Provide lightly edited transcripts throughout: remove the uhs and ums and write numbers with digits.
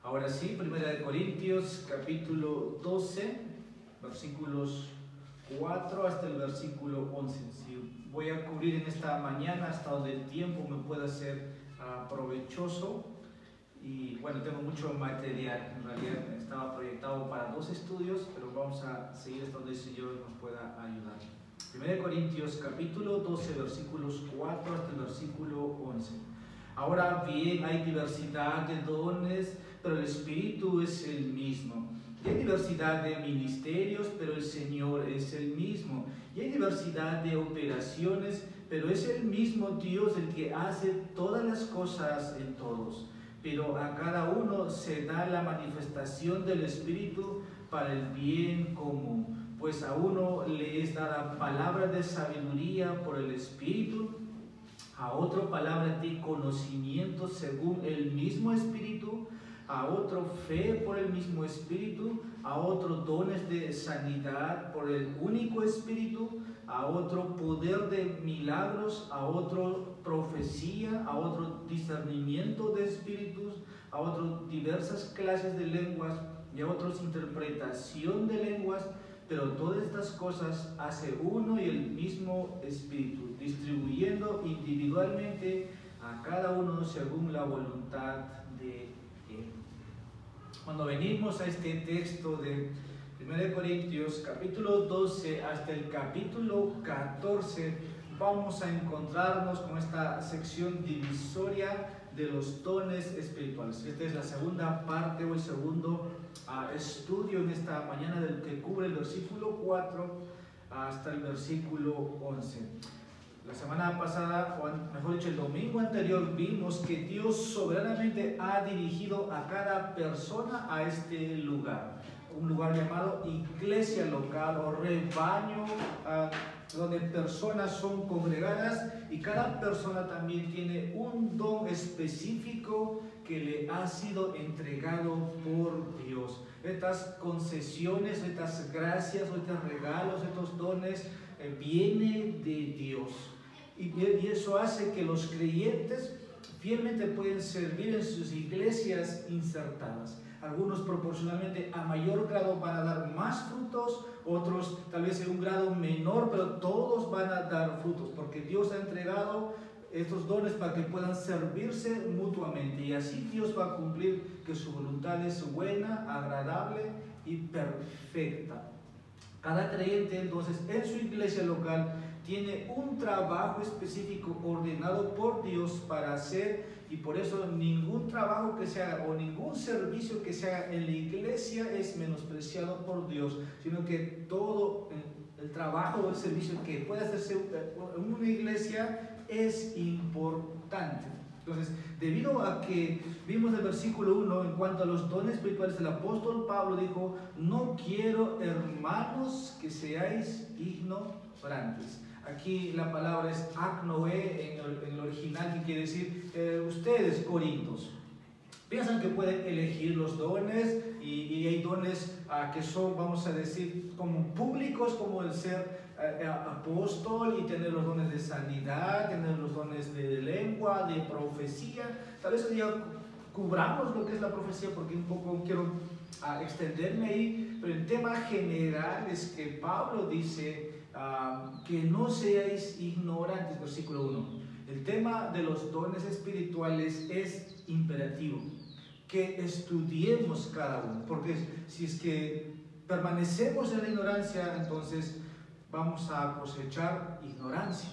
Ahora sí, 1 Corintios capítulo 12, versículos 4 hasta el versículo 11. Sí, voy a cubrir en esta mañana hasta donde el tiempo me pueda ser provechoso. Y bueno, tengo mucho material. En realidad estaba proyectado para 2 estudios, pero vamos a seguir hasta donde el Señor nos pueda ayudar. 1 Corintios capítulo 12, versículos 4 hasta el versículo 11. Ahora bien, hay diversidad de dones, pero el Espíritu es el mismo. Y hay diversidad de ministerios, pero el Señor es el mismo. Y hay diversidad de operaciones, pero es el mismo Dios el que hace todas las cosas en todos. Pero a cada uno se da la manifestación del Espíritu para el bien común. Pues a uno le es dada palabra de sabiduría por el Espíritu, a otro palabra de conocimiento según el mismo Espíritu, a otro fe por el mismo Espíritu, a otro dones de sanidad por el único Espíritu, a otro poder de milagros, a otro profecía, a otro discernimiento de espíritus, a otro diversas clases de lenguas y a otros interpretación de lenguas. Pero todas estas cosas hace uno y el mismo Espíritu, distribuyendo individualmente a cada uno según la voluntad de Él. Cuando venimos a este texto de 1 Corintios capítulo 12 hasta el capítulo 14, vamos a encontrarnos con esta sección divisoria de los dones espirituales. Esta es la segunda parte o el segundo estudio en esta mañana del que cubre el versículo 4 hasta el versículo 11. La semana pasada, o mejor dicho, el domingo anterior, vimos que Dios soberanamente ha dirigido a cada persona a este lugar. Un lugar llamado iglesia local o rebaño, donde personas son congregadas y cada persona también tiene un don específico que le ha sido entregado por Dios. Estas concesiones, estas gracias, estos regalos, estos dones vienen de Dios. Y eso hace que los creyentes fielmente pueden servir en sus iglesias insertadas. Algunos proporcionalmente a mayor grado van a dar más frutos, otros tal vez en un grado menor, pero todos van a dar frutos, porque Dios ha entregado estos dones para que puedan servirse mutuamente. Y así Dios va a cumplir que su voluntad es buena, agradable y perfecta. Cada creyente entonces en su iglesia local tiene un trabajo específico ordenado por Dios para hacer, y por eso ningún trabajo que se haga o ningún servicio que se haga en la iglesia es menospreciado por Dios, sino que todo el trabajo o el servicio que puede hacerse en una iglesia es importante. Entonces, debido a que vimos el versículo 1 en cuanto a los dones espirituales, el apóstol Pablo dijo: no quiero, hermanos, que seáis ignorantes. Aquí la palabra es agnoe en el original, que quiere decir ustedes, corintios, piensan que pueden elegir los dones y hay dones que son, vamos a decir, como públicos, como el ser apóstol y tener los dones de sanidad, tener los dones de lengua, de profecía. Tal vez hoy día cubramos lo que es la profecía, porque un poco quiero extenderme ahí, pero el tema general es que Pablo dice que no seáis ignorantes, versículo 1. El tema de los dones espirituales es imperativo, que estudiemos cada uno, porque si es que permanecemos en la ignorancia, entonces vamos a cosechar ignorancia.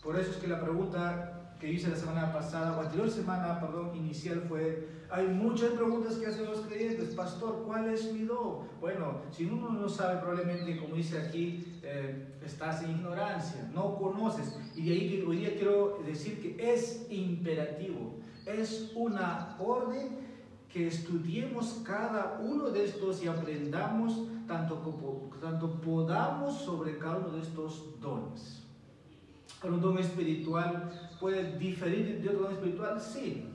Por eso es que la pregunta que hice la semana pasada, o anterior semana, perdón, inicial fue: hay muchas preguntas que hacen los creyentes. Pastor, ¿cuál es mi don? Bueno, si uno no sabe, probablemente, como dice aquí, estás en ignorancia, no conoces. Y de ahí que hoy día quiero decir que es imperativo, es una orden que estudiemos cada uno de estos y aprendamos tanto podamos sobre cada uno de estos dones. ¿Un don espiritual puede diferir de otro don espiritual? Sí.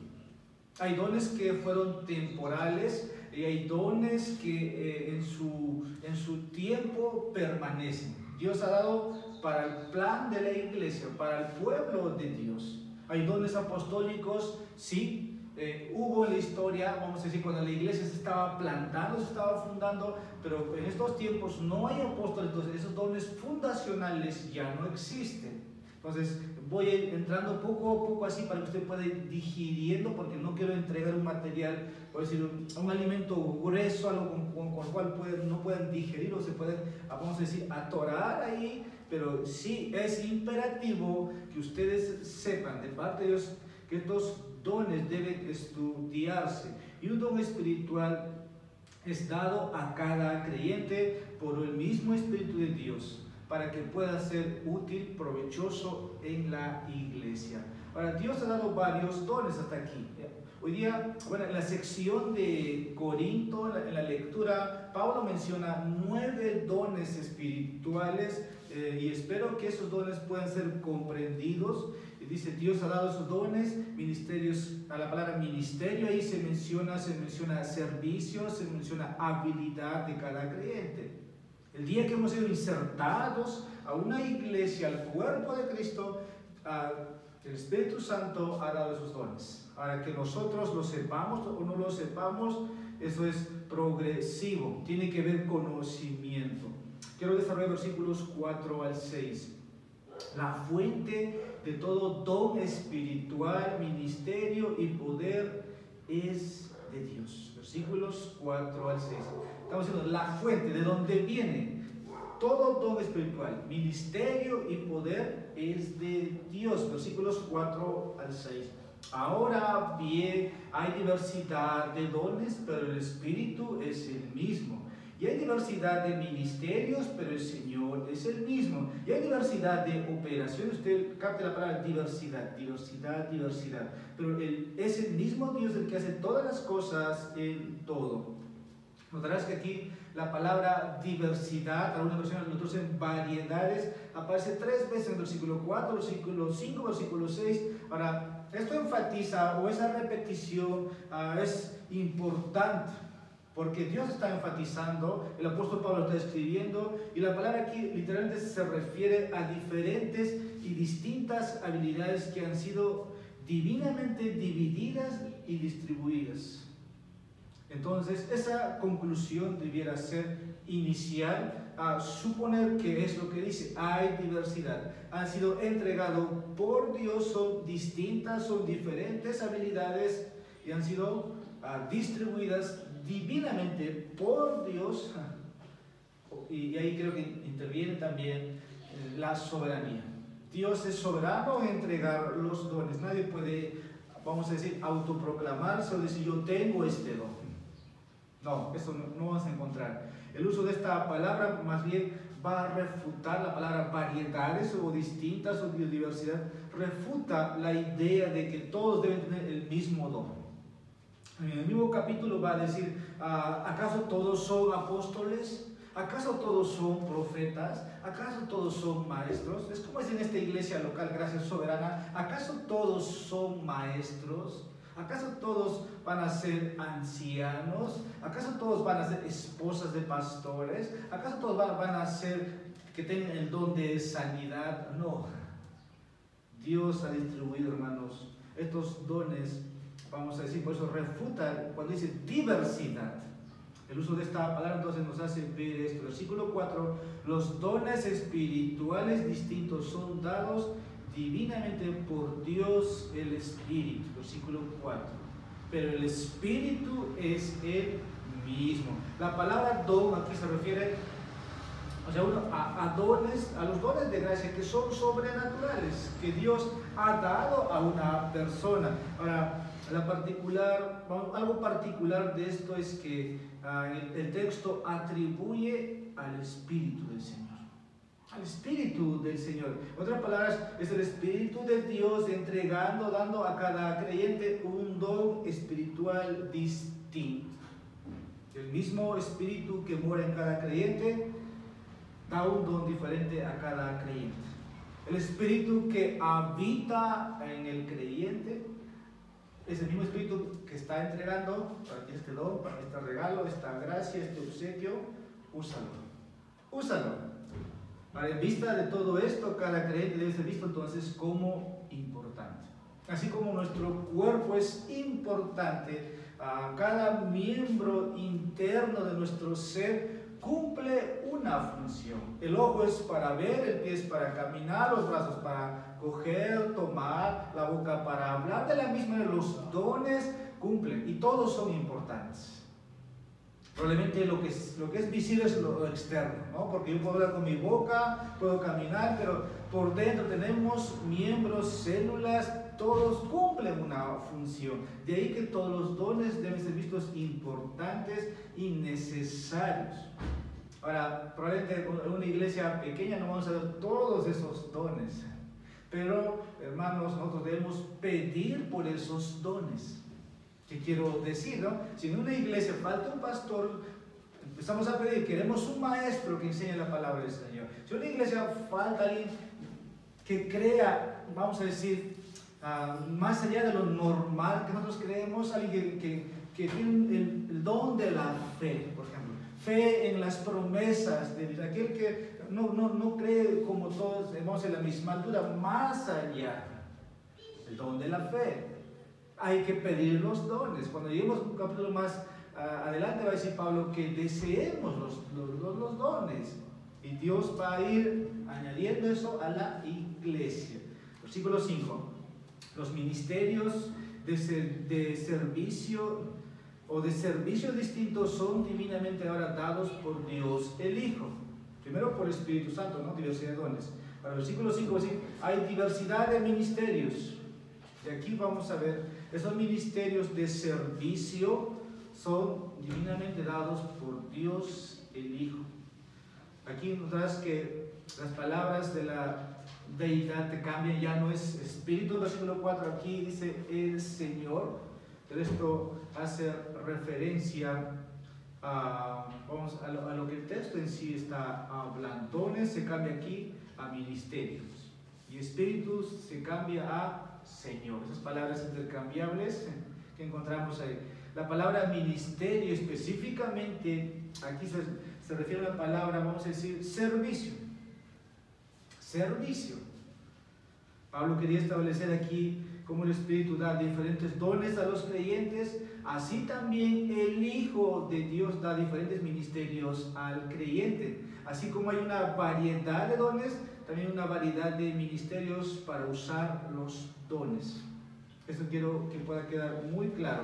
Hay dones que fueron temporales y hay dones que en su tiempo permanecen. Dios ha dado para el plan de la iglesia, para el pueblo de Dios. Hay dones apostólicos, sí, hubo en la historia, vamos a decir, cuando la iglesia se estaba plantando, se estaba fundando, pero en estos tiempos no hay apóstoles, entonces esos dones fundacionales ya no existen. Entonces voy entrando poco a poco así para que usted pueda ir digiriendo, porque no quiero entregar un material, por decir, un alimento grueso, algo con el cual no puedan digerir o se pueden, vamos a decir, atorar ahí, pero sí es imperativo que ustedes sepan de parte de Dios que estos dones deben estudiarse, y un don espiritual es dado a cada creyente por el mismo Espíritu de Dios para que pueda ser útil, provechoso en la iglesia. Ahora, Dios ha dado varios dones hasta aquí. Hoy día, bueno, en la sección de Corinto, en la lectura, Pablo menciona 9 dones espirituales, y espero que esos dones puedan ser comprendidos. Dice, Dios ha dado esos dones, ministerios, a la palabra ministerio ahí se menciona servicio, se menciona habilidad de cada creyente. El día que hemos sido insertados a una iglesia, al cuerpo de Cristo, el Espíritu Santo ha dado esos dones. Ahora, que nosotros lo sepamos o no lo sepamos, eso es progresivo, tiene que ver conocimiento. Quiero desarrollar versículos 4 al 6. La fuente de todo don espiritual, ministerio y poder es de Dios. Versículos 4 al 6. Estamos diciendo la fuente, de donde viene todo don espiritual, ministerio y poder es de Dios. Versículos 4 al 6. Ahora bien, hay diversidad de dones, pero el Espíritu es el mismo. Y hay diversidad de ministerios, pero el Señor es el mismo. Y hay diversidad de operaciones. Usted capte la palabra diversidad, diversidad, diversidad. Pero es el mismo Dios el que hace todas las cosas en todo. Notarás que aquí la palabra diversidad, algunas versiones lo traducen variedades, aparece 3 veces en el versículo 4, versículo 5, versículo 6. Ahora, esto enfatiza, o esa repetición es importante, porque Dios está enfatizando, el apóstol Pablo está escribiendo, y la palabra aquí literalmente se refiere a diferentes y distintas habilidades que han sido divinamente divididas y distribuidas. Entonces, esa conclusión debiera ser inicial a suponer que es lo que dice, hay diversidad. Han sido entregados por Dios, son distintas, son diferentes habilidades y han sido distribuidas divinamente por Dios, y ahí creo que interviene también la soberanía. Dios es soberano en entregar los dones. Nadie puede, vamos a decir, autoproclamarse o decir yo tengo este don. No, eso no vas a encontrar. El uso de esta palabra más bien va a refutar la palabra variedades o distintas o diversidad, refuta la idea de que todos deben tener el mismo don. En el mismo capítulo va a decir, ¿acaso todos son apóstoles? ¿Acaso todos son profetas? ¿Acaso todos son maestros? Es como es en esta iglesia local, Gracia Soberana, ¿acaso todos son maestros? ¿Acaso todos van a ser ancianos? ¿Acaso todos van a ser esposas de pastores? ¿Acaso todos van a ser que tengan el don de sanidad? No. Dios ha distribuido, hermanos, estos dones. Vamos a decir, por eso refuta cuando dice diversidad. El uso de esta palabra entonces nos hace ver esto. Versículo 4, los dones espirituales distintos son dados divinamente por Dios el Espíritu. Versículo 4. Pero el Espíritu es el mismo. La palabra don aquí se refiere a los dones de gracia que son sobrenaturales, que Dios ha dado a una persona. Ahora, algo particular de esto es que el texto atribuye al Espíritu del Señor. Al Espíritu del Señor. En otras palabras, es el Espíritu de Dios entregando, dando a cada creyente un don espiritual distinto. El mismo Espíritu que mora en cada creyente da un don diferente a cada creyente. El Espíritu que habita en el creyente es el mismo Espíritu que está entregando para ti este don, para este regalo, esta gracia, este obsequio. Úsalo. En vista de todo esto, cada creyente debe ser visto entonces como importante. Así como nuestro cuerpo es importante, cada miembro interno de nuestro ser cumple una función. El ojo es para ver, el pie es para caminar, los brazos para coger, tomar, la boca para hablar. De la misma manera, los dones cumplen y todos son importantes. Probablemente lo que es visible es lo externo, ¿no? Porque yo puedo hablar con mi boca, puedo caminar, pero por dentro tenemos miembros, células, todos cumplen una función. De ahí que todos los dones deben ser vistos importantes y necesarios. Ahora, probablemente en una iglesia pequeña no vamos a ver todos esos dones, pero hermanos, nosotros debemos pedir por esos dones. ¿Qué quiero decir, no? Si en una iglesia falta un pastor, empezamos a pedir, queremos un maestro que enseñe la palabra del Señor. Si en una iglesia falta alguien que crea, vamos a decir, más allá de lo normal que nosotros creemos, alguien que tiene el don de la fe, por ejemplo, fe en las promesas de Dios, aquel que no cree como todos, vamos en la misma altura, más allá, el don de la fe. Hay que pedir los dones. Cuando lleguemos un capítulo más adelante va a decir Pablo que deseemos los dones. Y Dios va a ir añadiendo eso a la iglesia. Versículo 5. Los ministerios de servicio o de servicios distintos son divinamente ahora dados por Dios el Hijo. Primero por el Espíritu Santo, ¿no? Diversidad de dones. Para el versículo 5 va a decir, hay diversidad de ministerios. Y aquí vamos a ver, esos ministerios de servicio son divinamente dados por Dios el Hijo. Aquí notarás que las palabras de la deidad te cambian, ya no es Espíritu, versículo 4, aquí dice el Señor, pero esto hace referencia a lo que el texto en sí está hablando. Dones se cambia aquí a ministerios y espíritus se cambia a Señor. Esas palabras intercambiables que encontramos ahí. La palabra ministerio específicamente, aquí se refiere a la palabra, vamos a decir, servicio. Servicio. Pablo quería establecer aquí cómo el Espíritu da diferentes dones a los creyentes, así también el Hijo de Dios da diferentes ministerios al creyente. Así como hay una variedad de dones, también una variedad de ministerios para usar los dones. Esto quiero que pueda quedar muy claro.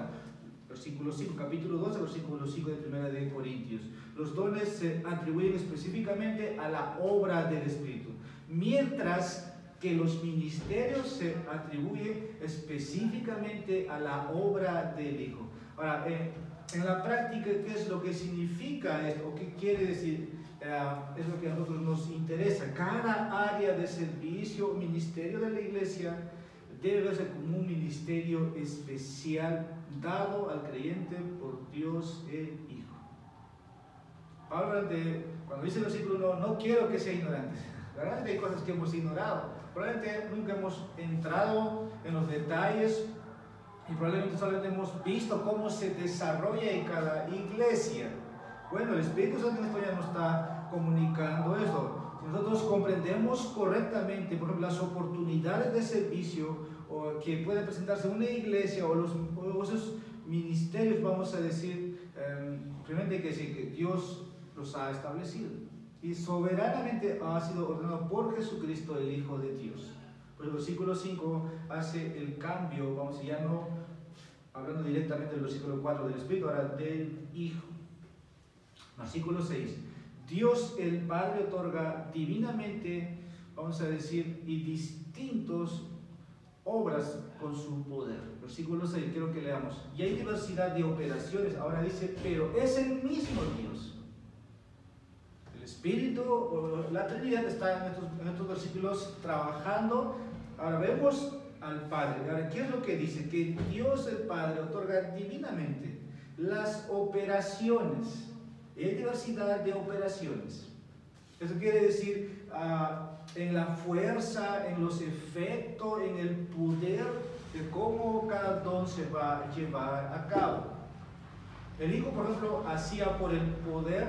Versículo 5, capítulo 12, versículo 5 de 1 de Corintios. Los dones se atribuyen específicamente a la obra del Espíritu, mientras que los ministerios se atribuyen específicamente a la obra del Hijo. Ahora, en la práctica, ¿qué es lo que significa esto? ¿O qué quiere decir? Es lo que a nosotros nos interesa. Cada área de servicio, ministerio de la iglesia, debe verse como un ministerio especial dado al creyente por Dios el Hijo. Pablo, cuando dice el versículo 1, no quiero que sea ignorantes. Realmente hay cosas que hemos ignorado. Probablemente nunca hemos entrado en los detalles y probablemente solamente hemos visto cómo se desarrolla en cada iglesia. Bueno, el Espíritu Santo en esto ya nos está comunicando eso. Si nosotros comprendemos correctamente, por ejemplo, las oportunidades de servicio que puede presentarse en una iglesia o esos ministerios, vamos a decir, primeramente que Dios los ha establecido y soberanamente ha sido ordenado por Jesucristo, el Hijo de Dios. Pues el versículo 5 hace el cambio, vamos a decir, ya no hablando directamente del versículo 4 del Espíritu, ahora del Hijo. Versículo 6. Dios el Padre otorga divinamente, vamos a decir, y distintos obras con su poder. Versículo 6, quiero que leamos. Y hay diversidad de operaciones. Ahora dice, pero es el mismo Dios. El Espíritu, o la Trinidad, está en estos versículos trabajando. Ahora vemos al Padre. Ahora, ¿qué es lo que dice? Que Dios el Padre otorga divinamente las operaciones. Y hay diversidad de operaciones. Eso quiere decir en la fuerza, en los efectos, en el poder de cómo cada don se va a llevar a cabo. El Hijo, por ejemplo, hacía por el poder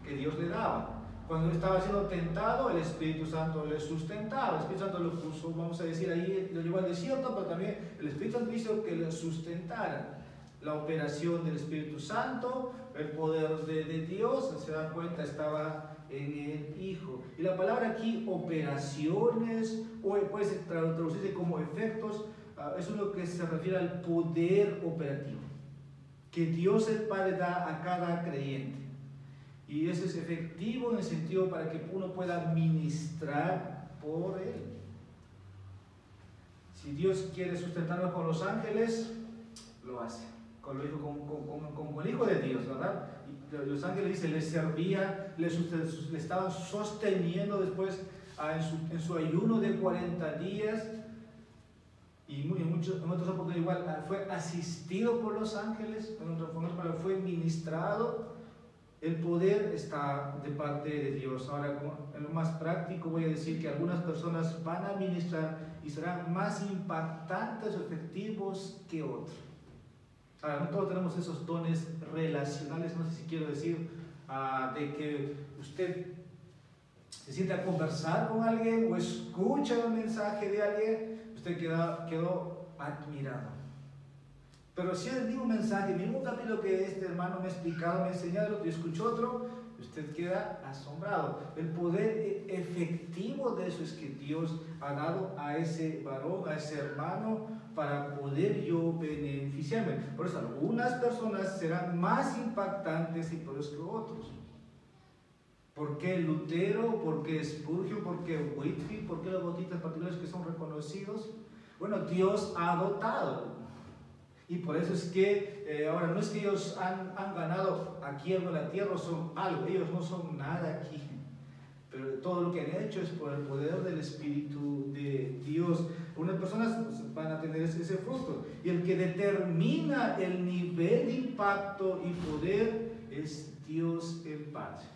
que Dios le daba. Cuando estaba siendo tentado, el Espíritu Santo le sustentaba. El Espíritu Santo lo puso, vamos a decir, ahí lo llevó al desierto, pero también el Espíritu Santo hizo que le sustentara. La operación del Espíritu Santo, el poder de Dios, se dan cuenta, estaba en el Hijo. Y la palabra aquí, operaciones, o puede traducirse como efectos, eso es lo que se refiere al poder operativo que Dios el Padre da a cada creyente. Y eso es efectivo en el sentido para que uno pueda ministrar por Él. Si Dios quiere sustentarnos con los ángeles, lo hace. Con el Hijo de Dios, ¿verdad? Y los ángeles, dice, les servía, le estaban sosteniendo después en su ayuno de 40 días. Y en otras oportunidades igual fue asistido por los ángeles, en otra forma fue ministrado. El poder está de parte de Dios. Ahora, en lo más práctico, voy a decir que algunas personas van a ministrar y serán más impactantes o efectivos que otros. Ahora, no todos tenemos esos dones relacionales, no sé si quiero decir de que usted se siente a conversar con alguien o escucha un mensaje de alguien, usted quedó admirado. Pero si es el mismo mensaje, el mismo capítulo que este hermano me ha explicado, me ha enseñado, y escuchó otro, usted queda asombrado. El poder efectivo de eso es que Dios ha dado a ese varón, a ese hermano, para poder yo beneficiarme. Por eso algunas personas serán más impactantes y poderosas que otros. ¿Por qué Lutero? ¿Por qué Spurgeon? ¿Por qué Whitfield? ¿Por qué los bautistas particulares que son reconocidos? Bueno, Dios ha dotado. Y por eso es que ahora no es que ellos han ganado aquí en la tierra, son algo, ellos no son nada aquí. Pero todo lo que han hecho es por el poder del Espíritu de Dios. Unas personas van a tener ese fruto. Y el que determina el nivel de impacto y poder es Dios el Padre.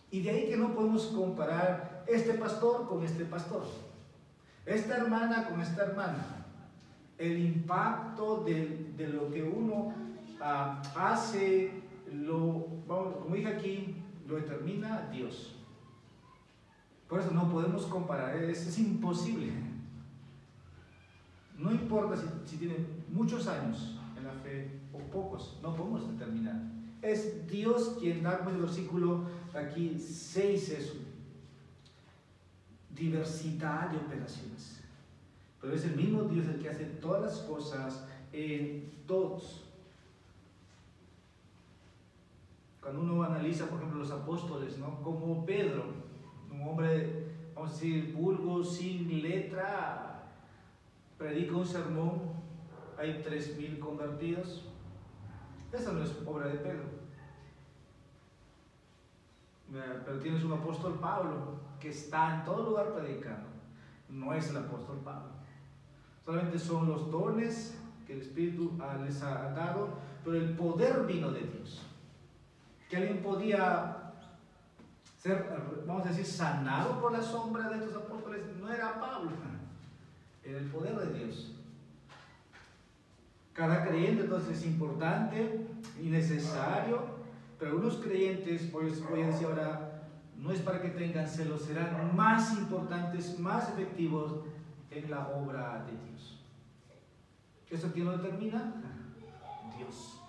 Y de ahí que no podemos comparar este pastor con este pastor, esta hermana con esta hermana. El impacto de lo que uno hace, como dije aquí, lo determina Dios. Por eso no podemos comparar, es imposible. No importa si tienen muchos años en la fe o pocos, no podemos determinar. Es Dios quien da, como el versículo aquí 6, eso. Diversidad de operaciones. Pero es el mismo Dios el que hace todas las cosas en todos. Cuando uno analiza, por ejemplo, los apóstoles, ¿no? Como Pedro, un hombre, vamos a decir, vulgo, sin letra, predica un sermón, hay 3,000 convertidos. Esa no es obra de Pedro. Pero tienes un apóstol Pablo, que está en todo lugar predicando. No es el apóstol Pablo. Solamente son los dones que el Espíritu les ha dado, pero el poder vino de Dios. Que alguien podía ser, vamos a decir, sanado por la sombra de estos apóstoles, no era Pablo, era el poder de Dios. Cada creyente entonces es importante y necesario, pero algunos creyentes, voy a decir ahora, no es para que tengan celos, serán más importantes, más efectivos en la obra de Dios. ¿Eso quién lo determina? Dios.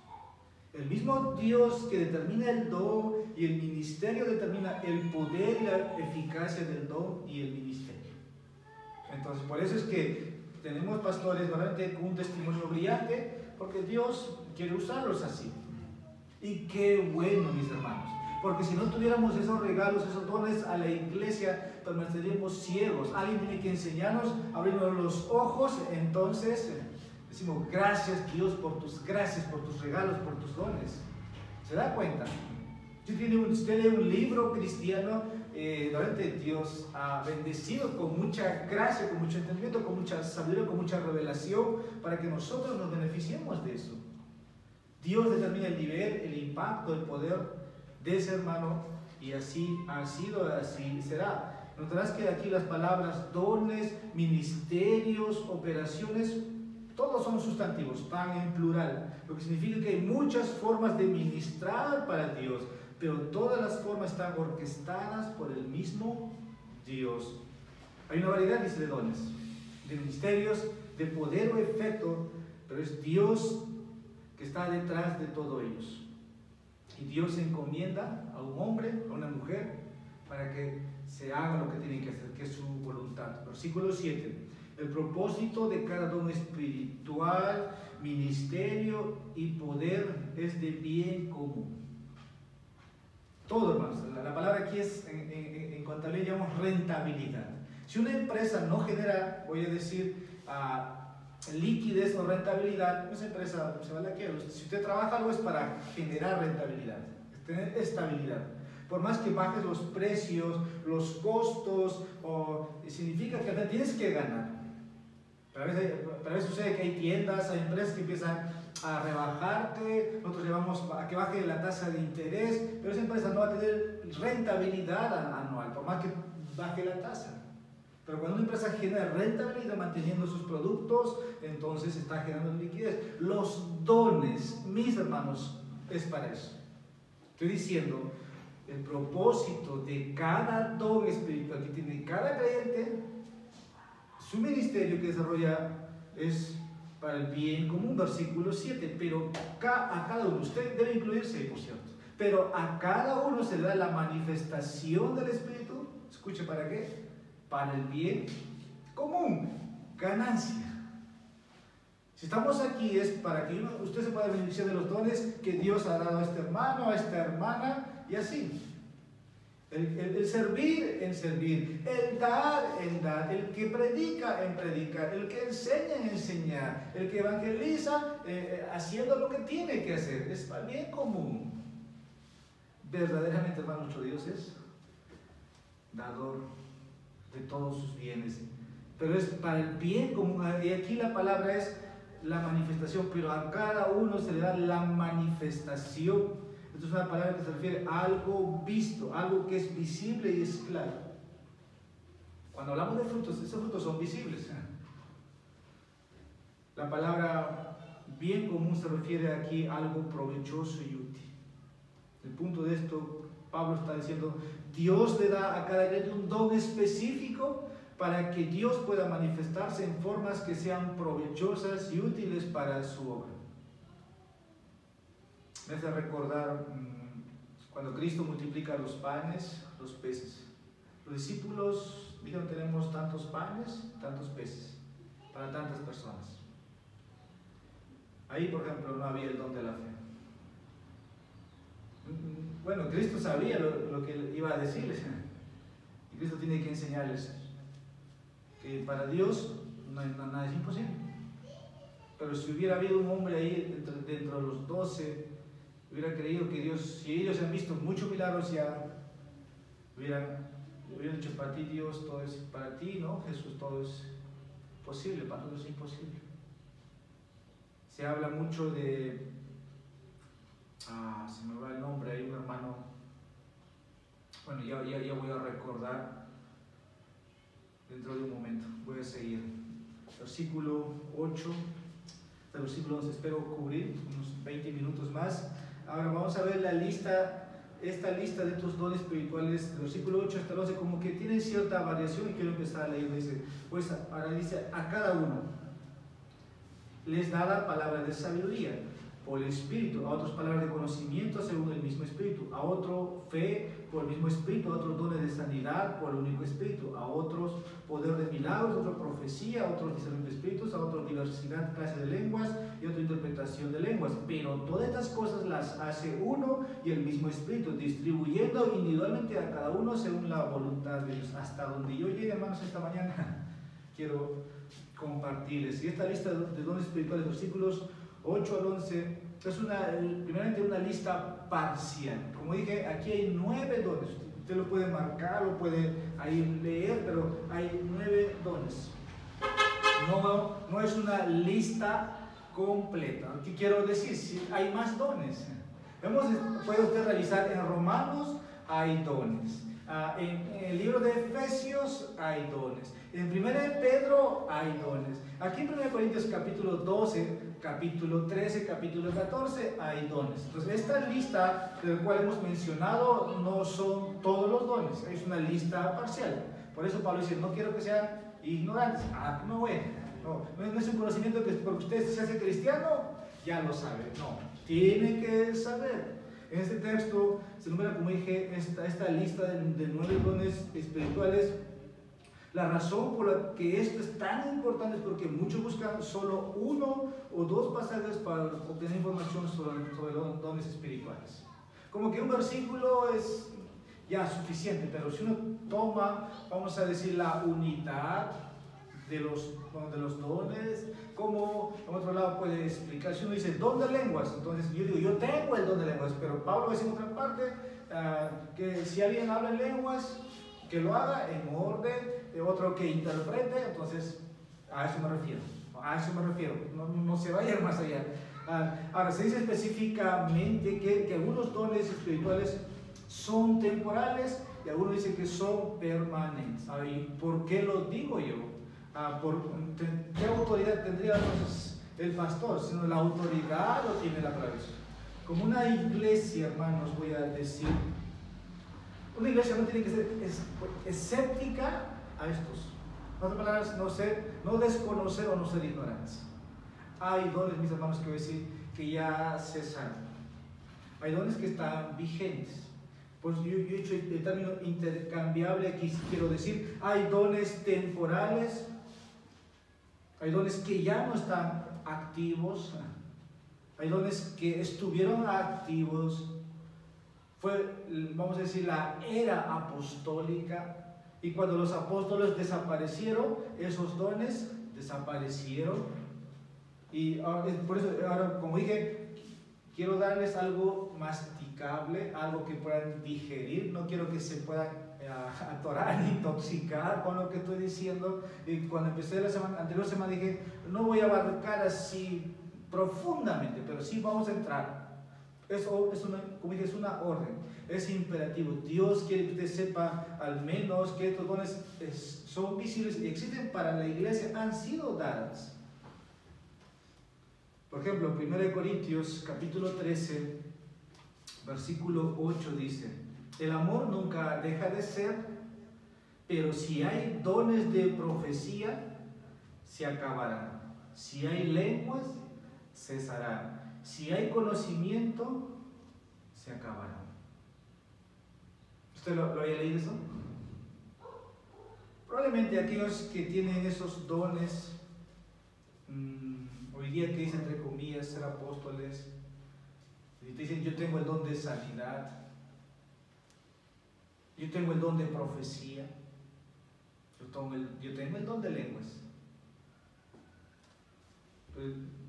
El mismo Dios que determina el don y el ministerio determina el poder y la eficacia del don y el ministerio. Entonces, por eso es que tenemos pastores realmente con un testimonio brillante, porque Dios quiere usarlos así. Y qué bueno, mis hermanos. Porque si no tuviéramos esos regalos, esos dones a la iglesia, permaneceríamos ciegos. Alguien tiene que enseñarnos, abrirnos los ojos. Entonces decimos, gracias Dios por tus gracias, por tus regalos, por tus dones. ¿Se da cuenta? Si usted lee un libro cristiano, realmente Dios ha bendecido con mucha gracia, con mucho entendimiento, con mucha sabiduría, con mucha revelación, para que nosotros nos beneficiemos de eso. Dios determina el nivel, el impacto, el poder de ese hermano, y así ha sido, así será. Notarás que aquí las palabras dones, ministerios, operaciones, todos son sustantivos, van en plural, lo que significa que hay muchas formas de ministrar para Dios, pero todas las formas están orquestadas por el mismo Dios. Hay una variedad, dice, de dones, de ministerios, de poder o efecto, pero es Dios que está detrás de todos ellos. Y Dios encomienda a un hombre, a una mujer, para que se haga lo que tienen que hacer, que es su voluntad. Versículo 7. El propósito de cada don espiritual, ministerio y poder es de bien común. Todo, hermanos. La palabra aquí es, en contabilidad llamamos rentabilidad. Si una empresa no genera, voy a decir, liquidez o rentabilidad, esa empresa se va a la quiebra. Si usted trabaja algo es para generar rentabilidad, tener estabilidad. Por más que bajes los precios, los costos, significa que tienes que ganar. Pero a veces sucede que hay tiendas, hay empresas que empiezan a rebajarte, nosotros llevamos a que baje la tasa de interés, pero esa empresa no va a tener rentabilidad anual, por más que baje la tasa. Pero cuando una empresa genera rentabilidad manteniendo sus productos, entonces está generando liquidez. Los dones, mis hermanos, es para eso. Estoy diciendo, el propósito de cada don espiritual que tiene cada creyente, su ministerio que desarrolla es para el bien común, versículo 7, pero a cada uno, usted debe incluirse, por cierto, pero a cada uno se le da la manifestación del Espíritu, escuche, ¿para qué? Para el bien común, ganancia. Si estamos aquí es para que usted se pueda beneficiar de los dones que Dios ha dado a este hermano, a esta hermana, y así. El servir en servir, el dar en dar, el que predica en predicar, el que enseña en enseñar, el que evangeliza haciendo lo que tiene que hacer. Es para el bien común. Verdaderamente, hermano, nuestro Dios es dador de todos sus bienes, pero es para el bien común. Y aquí la palabra es la manifestación, pero a cada uno se le da la manifestación. Esto es una palabra que se refiere a algo visto, algo que es visible y es claro. Cuando hablamos de frutos, esos frutos son visibles. La palabra bien común se refiere aquí a algo provechoso y útil. El punto de esto, Pablo está diciendo, Dios le da a cada creyente un don específico para que Dios pueda manifestarse en formas que sean provechosas y útiles para su obra. Me hace recordar cuando Cristo multiplica los panes, los peces. Los discípulos dijeron, tenemos tantos panes, tantos peces, para tantas personas. Ahí, por ejemplo, no había el don de la fe. Bueno, Cristo sabía lo que iba a decirles. Y Cristo tiene que enseñarles que para Dios nada es imposible. Pero si hubiera habido un hombre ahí dentro de los 12, hubiera creído que Dios, si ellos han visto muchos milagros ya, hubieran dicho, para ti Dios todo es, para ti, ¿no? Jesús todo es posible, para todos es imposible. Se habla mucho de, se me va el nombre, hay un hermano, bueno, ya voy a recordar dentro de un momento, voy a seguir. Versículo 8, hasta el versículo 11, espero cubrir unos 20 minutos más. Ahora vamos a ver la lista, esta lista de estos dones espirituales, del versículo 8 hasta el 11, como que tienen cierta variación y quiero empezar a leer. Dice, pues ahora dice, a cada uno les da la palabra de sabiduría por el Espíritu, a otros palabras de conocimiento según el mismo Espíritu, a otro fe por el mismo Espíritu, a otros dones de sanidad por el único Espíritu, a otros poder de milagros, a otros profecía, a otros discernimiento de espíritus, a otros diversidad clase de lenguas y a otra interpretación de lenguas. Pero todas estas cosas las hace uno y el mismo Espíritu, distribuyendo individualmente a cada uno según la voluntad de Dios. Hasta donde yo llegue, hermanos, esta mañana quiero compartirles. Y esta lista de dones espirituales, versículos 8 al 11, es primeramente una lista parcial. Como dije, aquí hay 9 dones. Usted lo puede marcar, lo puede ahí leer, pero hay 9 dones. No es una lista completa. ¿Qué quiero decir? Si hay más dones. Puede usted revisar en Romanos, hay dones. En el libro de Efesios hay dones. En 1 de Pedro hay dones. Aquí en 1 Corintios capítulo 12, capítulo 13, capítulo 14 hay dones. Entonces esta lista del cual hemos mencionado no son todos los dones, es una lista parcial. Por eso Pablo dice, no quiero que sean ignorantes. No, bueno, no es un conocimiento que porque usted se hace cristiano ya lo sabe. No, tiene que saber. En este texto se enumera, como dije, esta lista de 9 dones espirituales. La razón por la que esto es tan importante es porque muchos buscan solo 1 o 2 pasajes para obtener información sobre los dones espirituales. Como que un versículo es ya suficiente, pero si uno toma, vamos a decir, la unidad de los dones, como en otro lado puede explicar, si uno dice don de lenguas, entonces yo digo, yo tengo el don de lenguas, pero Pablo dice en otra parte que si alguien habla en lenguas, que lo haga en orden, otro que interprete. Entonces a eso me refiero, no se vaya más allá. Ahora se dice específicamente que algunos dones espirituales son temporales y algunos dicen que son permanentes. ¿Y por qué lo digo yo? ¿Qué autoridad tendría entonces el pastor? Sino la autoridad lo tiene la palabra. Como una iglesia, hermanos, voy a decir, una iglesia no tiene que ser escéptica a estos. En otras palabras, no desconocer o no ser ignorantes. Hay dones, mis hermanos, que voy a decir que ya cesaron. Hay dones que están vigentes. Pues yo he hecho el término intercambiable aquí, quiero decir, hay dones temporales, hay dones que ya no están activos, hay dones que estuvieron activos. Fue, vamos a decir, la era apostólica, y cuando los apóstoles desaparecieron, esos dones desaparecieron. Y por eso, ahora, como dije, quiero darles algo masticable, algo que puedan digerir. No quiero que se puedan atorar, intoxicar con lo que estoy diciendo. Y cuando empecé la anterior semana dije, no voy a abarcar así profundamente, pero sí vamos a entrar. Eso es como dije, es una orden, es imperativo. Dios quiere que usted sepa al menos que estos dones son visibles y existen para la iglesia, han sido dadas. Por ejemplo, 1 Corintios capítulo 13, versículo 8 dice, el amor nunca deja de ser, pero si hay dones de profecía, se acabarán. Si hay lenguas, cesarán. Si hay conocimiento, se acabará. ¿Usted lo haya leído eso? Probablemente aquellos que tienen esos dones, hoy día que dicen entre comillas ser apóstoles, y te dicen yo tengo el don de sanidad, yo tengo el don de profecía, yo tengo el don de lenguas.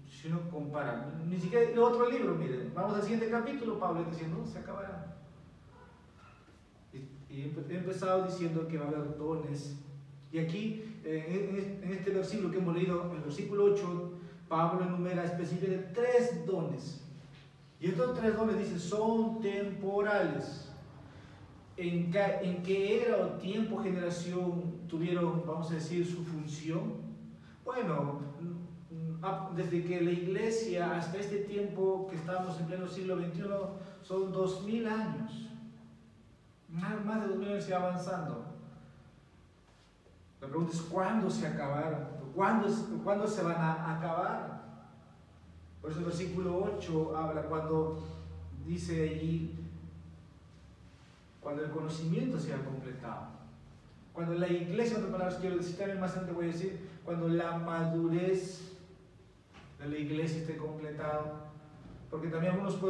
Si uno compara, ni siquiera el otro libro, miren, vamos al siguiente capítulo, Pablo diciendo, se acabará. Y he empezado diciendo que va a haber dones. Y aquí, en este versículo que hemos leído, en el versículo 8, Pablo enumera específicamente 3 dones. Y estos 3 dones, dice, son temporales. ¿En qué era o tiempo, generación tuvieron, vamos a decir, su función? Bueno, desde que la iglesia hasta este tiempo que estamos en pleno siglo XXI son 2000 años, más de 2000 años avanzando. La pregunta es ¿cuándo se acabaron? ¿Cuándo se van a acabar? Por eso el versículo 8 habla cuando dice allí, cuando el conocimiento sea completado, cuando la iglesia, en otras palabras, quiero decir también más antes, voy a decir, cuando la madurez de la iglesia esté completado, porque también algunos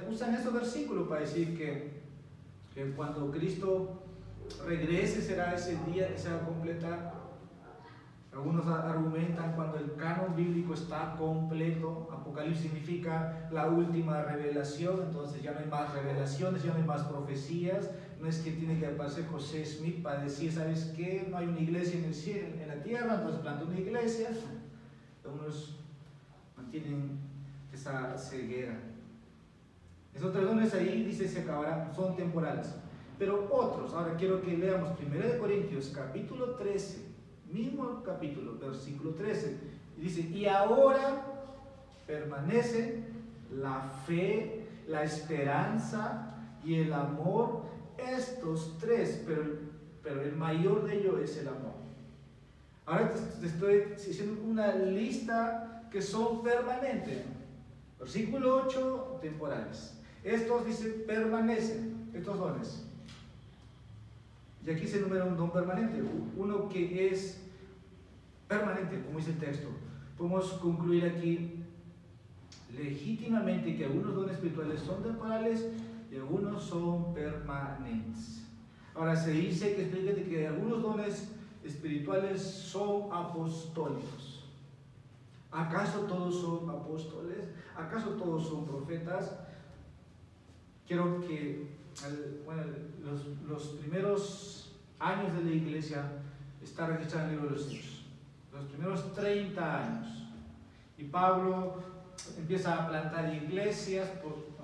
usan esos versículos para decir que cuando Cristo regrese será ese día que se va a completar. Algunos argumentan cuando el canon bíblico está completo. Apocalipsis significa la última revelación, entonces ya no hay más revelaciones, ya no hay más profecías. No es que tiene que aparecer José Smith para decir, ¿sabes qué? No hay una iglesia en el cielo, en la tierra, entonces planta una iglesia. Algunos mantienen esa ceguera. Esos 3 dones ahí, dice, se acabarán, son temporales. pero otros. Ahora quiero que leamos 1 Corintios capítulo 13, mismo capítulo, versículo 13. Y dice, y ahora permanecen la fe, la esperanza y el amor, estos tres, pero el mayor de ellos es el amor. Ahora te estoy diciendo una lista que son permanentes. Versículo 8, temporales. Estos, dice, permanecen, estos dones. Y aquí se enumera un don permanente, uno que es permanente, como dice el texto. Podemos concluir aquí legítimamente que algunos dones espirituales son temporales y algunos son permanentes. Ahora se dice que explica que algunos dones espirituales son apostólicos. ¿Acaso todos son apóstoles? ¿Acaso todos son profetas? Quiero que los primeros años de la iglesia está registrado en el libro de los Hechos, los primeros 30 años. Y Pablo empieza a plantar iglesias,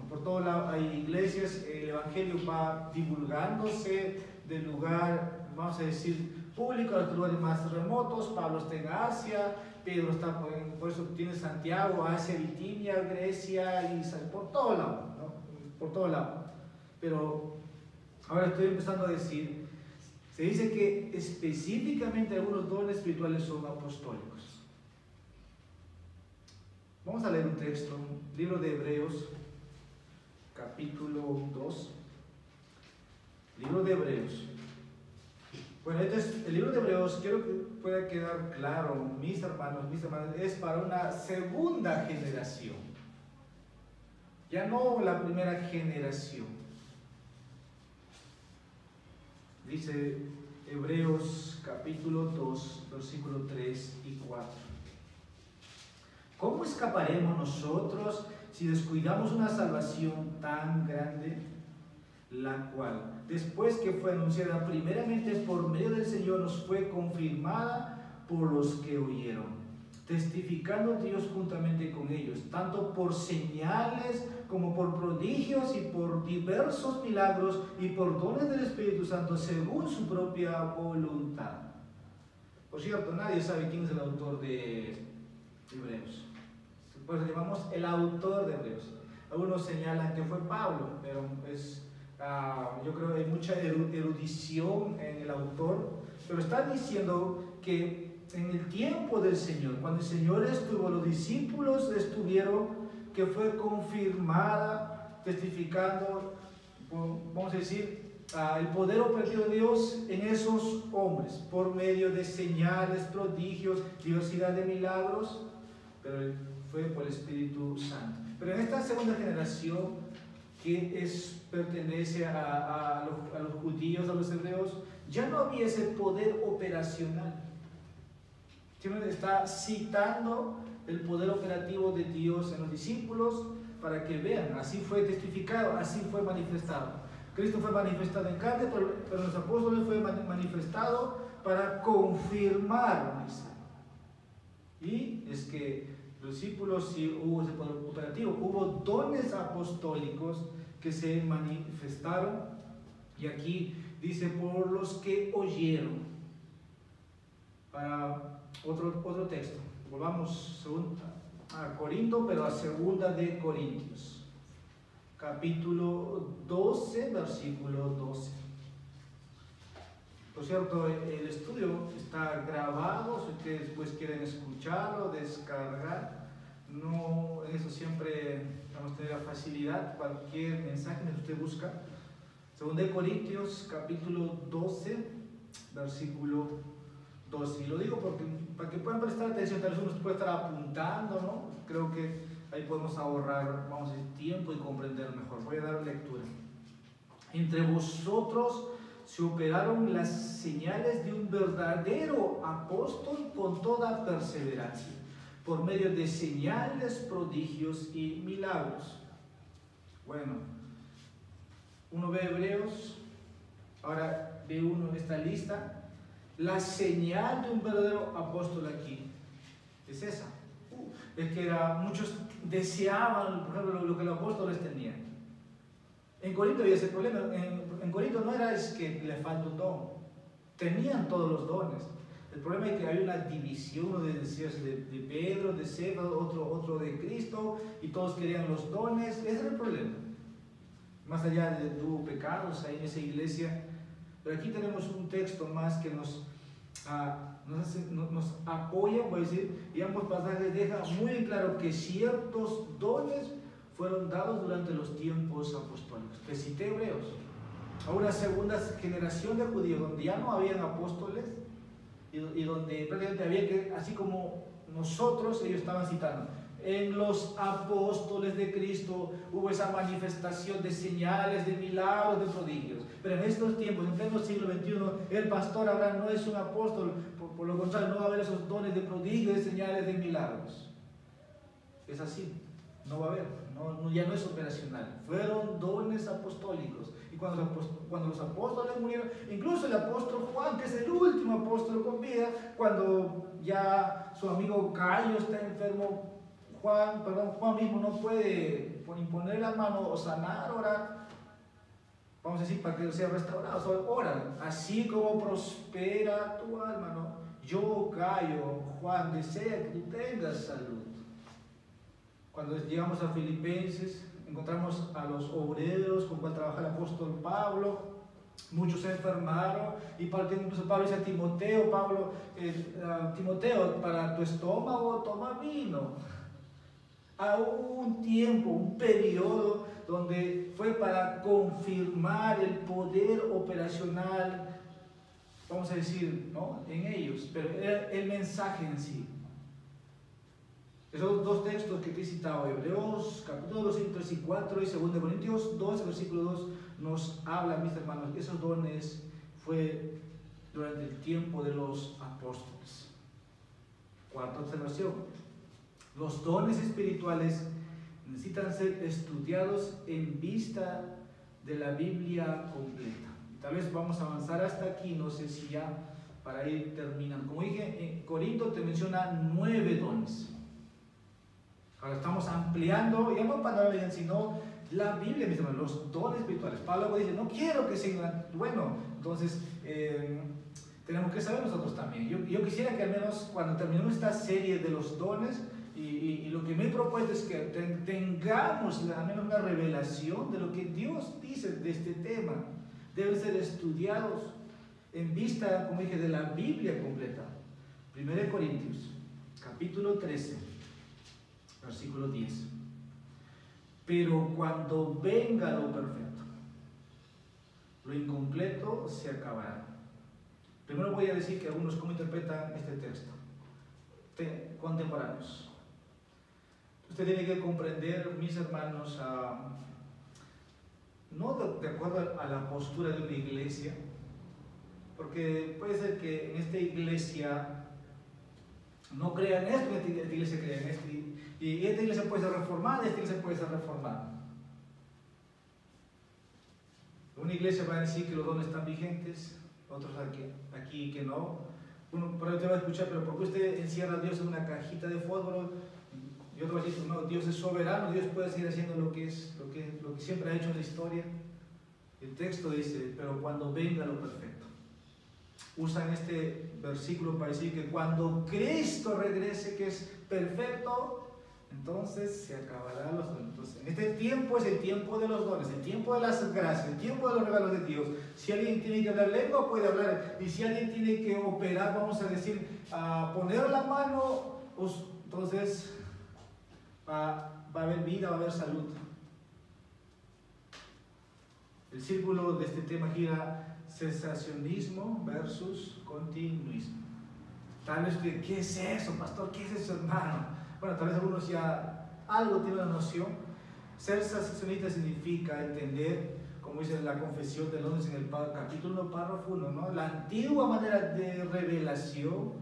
por todo lado hay iglesias, el evangelio va divulgándose del lugar, vamos a decir, público a los lugares más remotos. Pablo está en Asia, Pedro está, por eso tiene Santiago, Asia, Bitinia, Grecia, y por todo lado, ¿no? Por todo lado. Pero ahora estoy empezando a decir, se dice que específicamente algunos dones espirituales son apostólicos. Vamos a leer un texto, libro de Hebreos, capítulo 2. Libro de Hebreos. Bueno, entonces el libro de Hebreos, quiero que pueda quedar claro, mis hermanos, es para una segunda generación. Ya no la primera generación. Dice Hebreos capítulo 2, versículo 3 y 4. ¿Cómo escaparemos nosotros si descuidamos una salvación tan grande, la cual, después que fue anunciada primeramente por medio del Señor, nos fue confirmada por los que oyeron, testificando Dios juntamente con ellos, tanto por señales como por prodigios y por diversos milagros y por dones del Espíritu Santo según su propia voluntad? Por cierto, nadie sabe quién es el autor de Hebreos. Por eso llamamos el autor de Hebreos. Algunos señalan que fue Pablo, pero yo creo que hay mucha erudición en el autor, pero está diciendo que en el tiempo del Señor, cuando el Señor estuvo, los discípulos estuvieron, que fue confirmada, testificando, vamos a decir, el poder operativo de Dios en esos hombres, por medio de señales, prodigios, diversidad de milagros, pero fue por el Espíritu Santo. Pero en esta segunda generación, que pertenece a los judíos, a los hebreos, ya no había ese poder operacional. Siempre está citando el poder operativo de Dios en los discípulos para que vean, así fue testificado, así fue manifestado. Cristo fue manifestado en carne, pero los apóstoles fue manifestado para confirmar, dice. Y es que los discípulos sí hubo ese poder operativo, hubo dones apostólicos que se manifestaron, y aquí dice por los que oyeron. Para otro texto, volvamos a Corinto, pero a 2 de Corintios, capítulo 12, versículo 12. Por cierto, el estudio está grabado, si ustedes después quieren escucharlo, descargar, no, en eso siempre vamos a tener la facilidad, cualquier mensaje que usted busca. 2 de Corintios, capítulo 12, versículo 12. Y lo digo porque, para que puedan prestar atención, tal vez uno puede estar apuntando, ¿no? Creo que ahí podemos ahorrar, vamos a decir, tiempo y comprender mejor. Voy a dar lectura. Entre vosotros se operaron las señales de un verdadero apóstol con toda perseverancia, por medio de señales, prodigios y milagros. Bueno, uno ve Hebreos, ahora ve uno en esta lista, la señal de un verdadero apóstol aquí es esa. Es que muchos deseaban, por ejemplo, lo que los apóstoles tenían. En Corinto había ese problema. En Corinto no era es que le falta un don. Tenían todos los dones. El problema es que hay una división, uno decía de Pedro, de Cefas, otro de Cristo, y todos querían los dones. Ese era el problema. Más allá de tuvo pecados ahí en esa iglesia. Pero aquí tenemos un texto más que nos apoya, voy a decir, y ambos pasajes dejan muy en claro que ciertos dones fueron dados durante los tiempos apostólicos. Te cité Hebreos, a una segunda generación de judíos donde ya no habían apóstoles y donde prácticamente había que, así como nosotros, ellos estaban citando, en los apóstoles de Cristo hubo esa manifestación de señales, de milagros, de prodigios. Pero en estos tiempos, en pleno siglo XXI, el pastor Abraham no es un apóstol, por lo contrario, no va a haber esos dones de prodigios, de señales, de milagros. Es así, no va a haber, ya no es operacional. Fueron dones apostólicos. Y cuando los apóstoles murieron, incluso el apóstol Juan, que es el último apóstol con vida, cuando ya su amigo Cayo está enfermo, Juan mismo no puede imponer la mano o sanar, orar, vamos a decir, para que sea restaurado, solo oran, así como prospera tu alma, ¿no? Yo, Cayo, Juan, desea que tú tengas salud. Cuando llegamos a Filipenses, encontramos a los obreros con cual trabaja el apóstol Pablo. Muchos se enfermaron y incluso Pablo dice a Timoteo, Timoteo, para tu estómago toma vino. A un tiempo, un periodo donde fue para confirmar el poder operacional, vamos a decir, ¿no?, en ellos, pero era el mensaje en sí. Esos dos textos que te he citado, Hebreos capítulo 2, 3 y 4 y 2 Corintios 2, versículo 2, nos habla, mis hermanos, que esos dones fue durante el tiempo de los apóstoles. Cuarta observación: los dones espirituales necesitan ser estudiados en vista de la Biblia completa. Tal vez vamos a avanzar hasta aquí, no sé si ya para ir terminando. Como dije, en Corinto te menciona 9 dones. Ahora estamos ampliando, ya no para bien, sino la Biblia, mis hermanos, los dones espirituales. Pablo dice, no quiero que sigan. Bueno, entonces tenemos que saber nosotros también. Yo quisiera que al menos cuando terminemos esta serie de los dones, y lo que me he propuesto es que tengamos al menos una revelación de lo que Dios dice de este tema. Deben ser estudiados en vista, como dije, de la Biblia completa. 1 Corintios, capítulo 13, versículo 10. Pero cuando venga lo perfecto, lo incompleto se acabará. Primero voy a decir que algunos cómo interpretan este texto. Contemporáneos. Usted tiene que comprender, mis hermanos, no de acuerdo a la postura de una iglesia, porque puede ser que en esta iglesia no crean esto, en esta iglesia crean esto, y esta iglesia puede ser reformada, esta iglesia puede ser reformada. Una iglesia va a decir que los dones están vigentes, otros aquí que no. Uno por ahí te va a escuchar, pero ¿por qué usted encierra a Dios en una cajita de fósforo? Y otro va a decir, no, Dios es soberano, Dios puede seguir haciendo lo que siempre ha hecho en la historia. El texto dice, pero cuando venga lo perfecto. Usan este versículo para decir que cuando Cristo regrese, que es perfecto, entonces se acabará los dones. Entonces, en este tiempo es el tiempo de los dones, el tiempo de las gracias, el tiempo de los regalos de Dios. Si alguien tiene que hablar lengua, puede hablar. Y si alguien tiene que operar, vamos a decir, a poner la mano, pues, entonces va a haber vida, va a haber salud. El círculo de este tema gira cesacionismo versus continuismo. Tal vez, ¿qué es eso, pastor? ¿Qué es eso, hermano? Bueno, tal vez algunos ya algo tienen la noción. Ser cesacionista significa entender, como dice la confesión de Londres en el capítulo 1, párrafo 1, ¿no? La antigua manera de revelación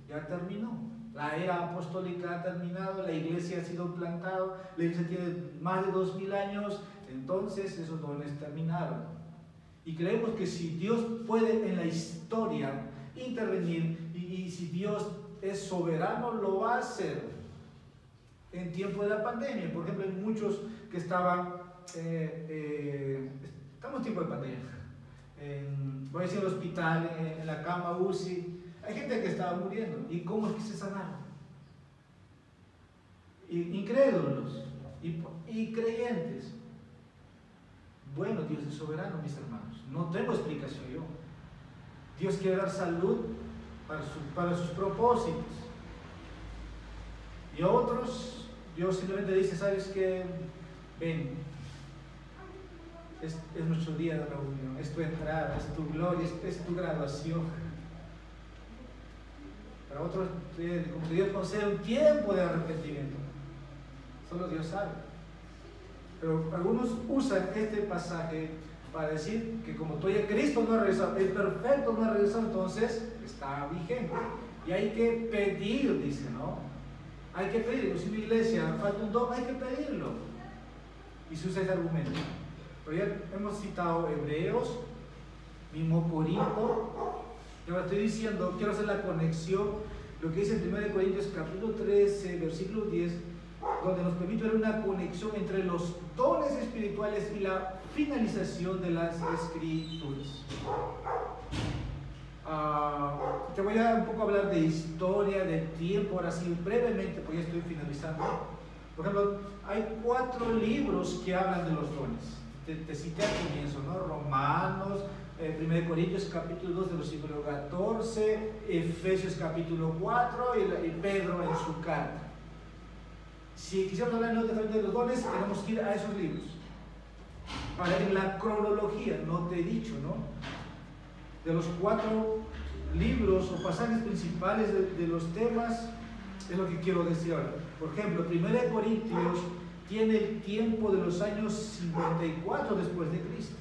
ya terminó. La era apostólica ha terminado, la iglesia ha sido plantada, la iglesia tiene más de 2000 años, entonces esos dones terminaron. Y creemos que si Dios puede en la historia intervenir y si Dios es soberano, lo va a hacer. En tiempo de la pandemia, por ejemplo, hay muchos que estaban estamos en tiempo de pandemia. Voy a decir, en el hospital, en la cama UCI, hay gente que estaba muriendo. ¿Y cómo es que se sanaron? Incrédulos y creyentes. Bueno, Dios es soberano, mis hermanos. No tengo explicación yo. Dios quiere dar salud para sus propósitos. Y a otros, Dios simplemente dice, ¿sabes qué? Ven. Es nuestro día de reunión, es tu entrada, es tu gloria, es tu graduación. Para otros, como que Dios concede un tiempo de arrepentimiento. Solo Dios sabe. Pero algunos usan este pasaje para decir que como todavía Cristo no ha regresado, el perfecto no ha regresado, entonces está vigente. Y hay que pedir, dice, ¿no? Hay que pedirlo. Si en una iglesia falta un don, hay que pedirlo. Y se usa ese argumento. Pero ya hemos citado Hebreos, mismo Corinto, y ahora estoy diciendo, quiero hacer la conexión, lo que dice en 1 Corintios capítulo 13, versículo 10, donde nos permite ver una conexión entre los dones espirituales y la finalización de las Escrituras. Te voy a un poco hablar de historia, de tiempo, ahora sí, brevemente, porque ya estoy finalizando. Por ejemplo, hay 4 libros que hablan de los dones. Te cité al comienzo, ¿no? Romanos, 1 Corintios capítulo 2, versículo 14, Efesios capítulo 4 y Pedro en su carta. Si quisiéramos hablar en Nuevo de los dones, tenemos que ir a esos libros. Para ver la cronología, no te he dicho, ¿no? De los 4 libros o pasajes principales de los temas, es lo que quiero decir ahora. Por ejemplo, 1 Corintios tiene el tiempo de los años 54 después de Cristo.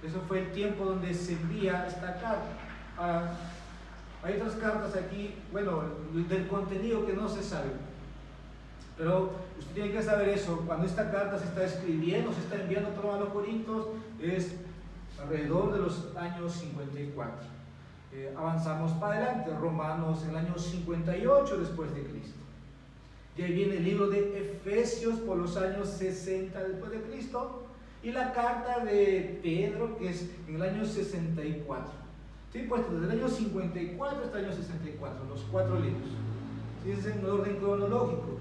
Eso fue el tiempo donde se envía esta carta. Hay otras cartas aquí, bueno, del contenido que no se sabe. Pero usted tiene que saber eso. Cuando esta carta se está escribiendo, se está enviando a los Corintios, es alrededor de los años 54. Avanzamos para adelante, Romanos en el año 58 después de Cristo. Y ahí viene el libro de Efesios por los años 60 después de Cristo. Y la carta de Pedro, que es en el año 64. Sí, puesto desde el año 54 hasta el año 64, los 4 libros. Sí, es en orden cronológico.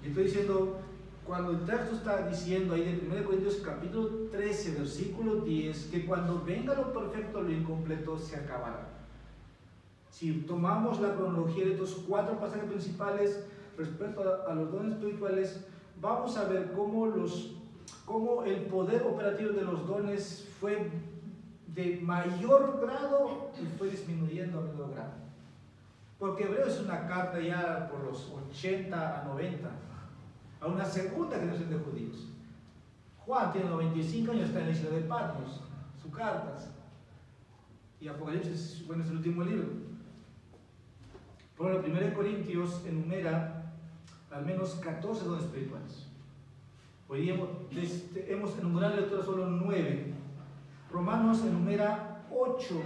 Y estoy diciendo, cuando el texto está diciendo ahí de 1 Corintios capítulo 13, versículo 10, que cuando venga lo perfecto, lo incompleto se acabará. Si tomamos la cronología de estos 4 pasajes principales respecto a los dones espirituales, vamos a ver cómo el poder operativo de los dones fue de mayor grado y fue disminuyendo a menor grado. Porque Hebreos es una carta ya por los 80 a 90, a una segunda generación de judíos. Juan tiene 95 años, está en la isla de Patmos, sus cartas. Y Apocalipsis, bueno, es el último libro. Por ejemplo, 1 Corintios enumera al menos 14 dones espirituales. Hoy día hemos enumerado en lectura solo 9. Romanos enumera 8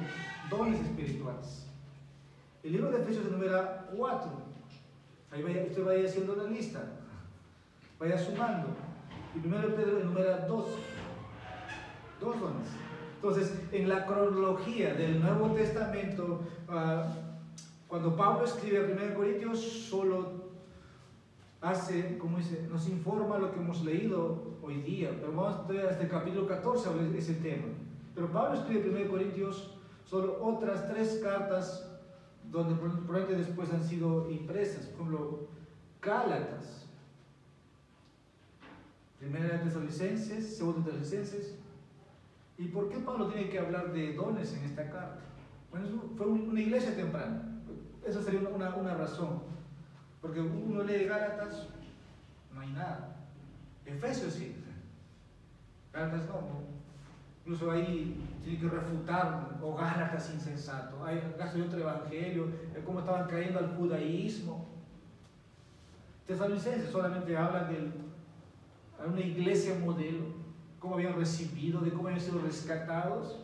dones espirituales. El libro de Efesios enumera 4. Ahí usted vaya haciendo la lista, vaya sumando. Y 1 Pedro enumera 2 dones. Entonces, en la cronología del Nuevo Testamento, cuando Pablo escribe a 1 Corintios, solo hace, como dice, nos informa lo que hemos leído hoy día, pero vamos a ver hasta el capítulo 14 sobre ese tema. Pero Pablo escribe 1 Corintios solo otras 3 cartas donde probablemente después han sido impresas, por ejemplo, Gálatas, 1 Tesalonicenses, 2 Tesalonicenses. ¿Y por qué Pablo tiene que hablar de dones en esta carta? Bueno, fue una iglesia temprana, esa sería una razón. Porque uno lee Gálatas, no hay nada. Efesios sí. Gálatas no. Incluso ahí tiene que refutar, o Gálatas insensato. Hay acaso de otro evangelio, cómo estaban cayendo al judaísmo. Tesalonicenses solamente hablan de una iglesia modelo, cómo habían recibido, de cómo habían sido rescatados.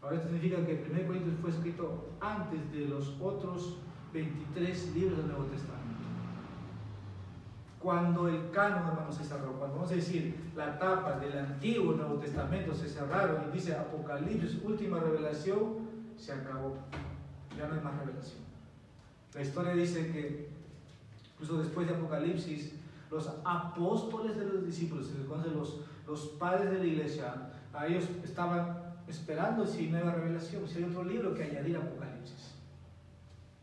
Ahora esto significa que 1 Corintios fue escrito antes de los otros 23 libros del Nuevo Testamento. cuando el canon, hermanos, se cerró, cuando vamos a decir la tapa del Antiguo y Nuevo Testamento se cerraron y dice Apocalipsis, última revelación, se acabó. Ya no hay más revelación. La historia dice que incluso después de Apocalipsis, los apóstoles de los discípulos, los padres de la iglesia, a ellos estaban esperando si no hay revelación, si hay otro libro que añadir a Apocalipsis.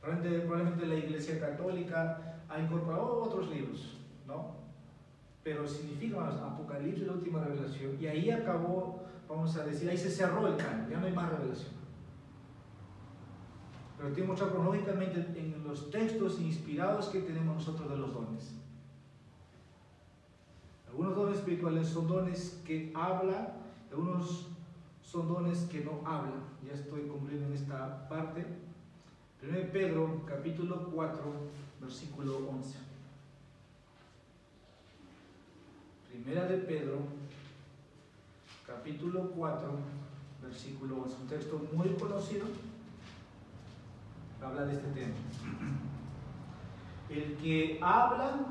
Probablemente la iglesia católica ha incorporado otros libros, ¿no? Pero significa Apocalipsis, la última revelación, y ahí acabó, vamos a decir, ahí se cerró el canon, ya no hay más revelación. Pero tiene que mostrar cronológicamente en los textos inspirados que tenemos nosotros de los dones. Algunos dones espirituales son dones que hablan, algunos son dones que no hablan. Ya estoy concluyendo en esta parte. 1 Pedro, capítulo 4, versículo 11. Primera de Pedro, capítulo 4, versículo 11. Un texto muy conocido. Habla de este tema. El que habla,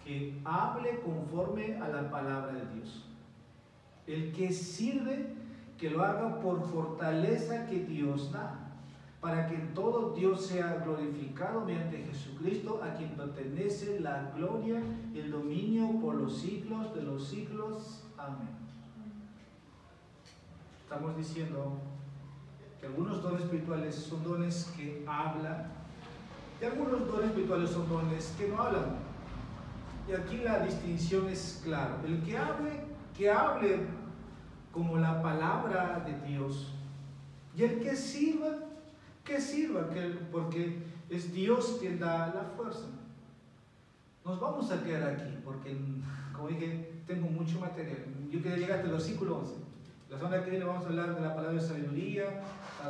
que hable conforme a la palabra de Dios. El que sirve, que lo haga por fortaleza que Dios da, para que en todo Dios sea glorificado mediante Jesucristo, a quien pertenece la gloria y el dominio por los siglos de los siglos. Amén. Estamos diciendo que algunos dones espirituales son dones que hablan y algunos dones espirituales son dones que no hablan. Y aquí la distinción es clara. El que hable como la palabra de Dios. Y el que sirva, porque es Dios quien da la fuerza. Nos vamos a quedar aquí porque, como dije, tengo mucho material. Yo quería llegar hasta el versículo 11. La semana que viene vamos a hablar de la palabra de sabiduría,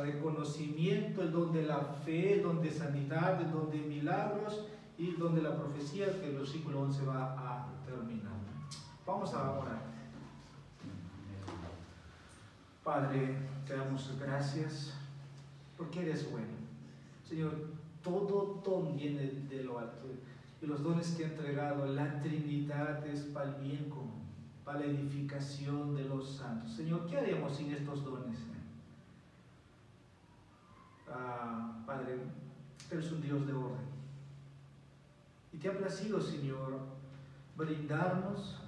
de conocimiento, el don de la fe, el don de sanidad, el don de milagros y el don de la profecía, que el versículo 11 va a terminar. Vamos a orar. Padre, te damos gracias porque eres bueno. Señor, todo don viene de lo alto y los dones que ha entregado la Trinidad es para el bien común, para la edificación de los santos. Señor, ¿qué haremos sin estos dones? Padre, tú eres un Dios de orden y te ha placido, Señor, brindarnos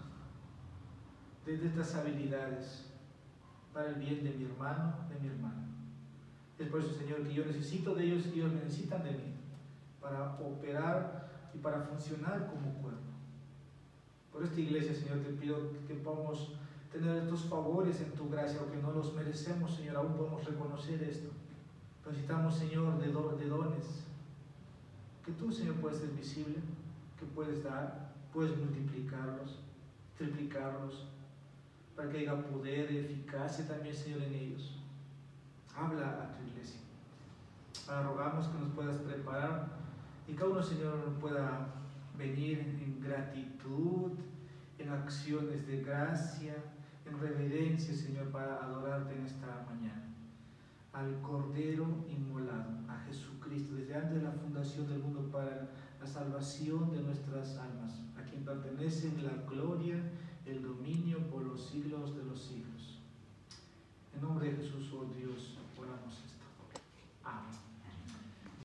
de estas habilidades para el bien de mi hermano, de mi hermana. Es por eso, Señor, que yo necesito de ellos y ellos me necesitan de mí para operar y para funcionar como cuerpo. Por esta iglesia, Señor, te pido que podamos tener estos favores en tu gracia, aunque no los merecemos, Señor, aún podemos reconocer esto. Necesitamos, Señor, de dones que tú, Señor, puedes ser visible, que puedes dar, puedes multiplicarlos, triplicarlos, para que haya poder y eficacia también, Señor, en ellos. Habla a tu iglesia. Ahora rogamos que nos puedas preparar y cada uno, Señor, pueda venir en gratitud, en acciones de gracia, en reverencia, Señor, para adorarte en esta mañana. Al Cordero inmolado, a Jesucristo, desde antes de la fundación del mundo, para la salvación de nuestras almas, a quien pertenecen la gloria, el dominio por los siglos de los siglos. En nombre de Jesús, oh Dios, oramos.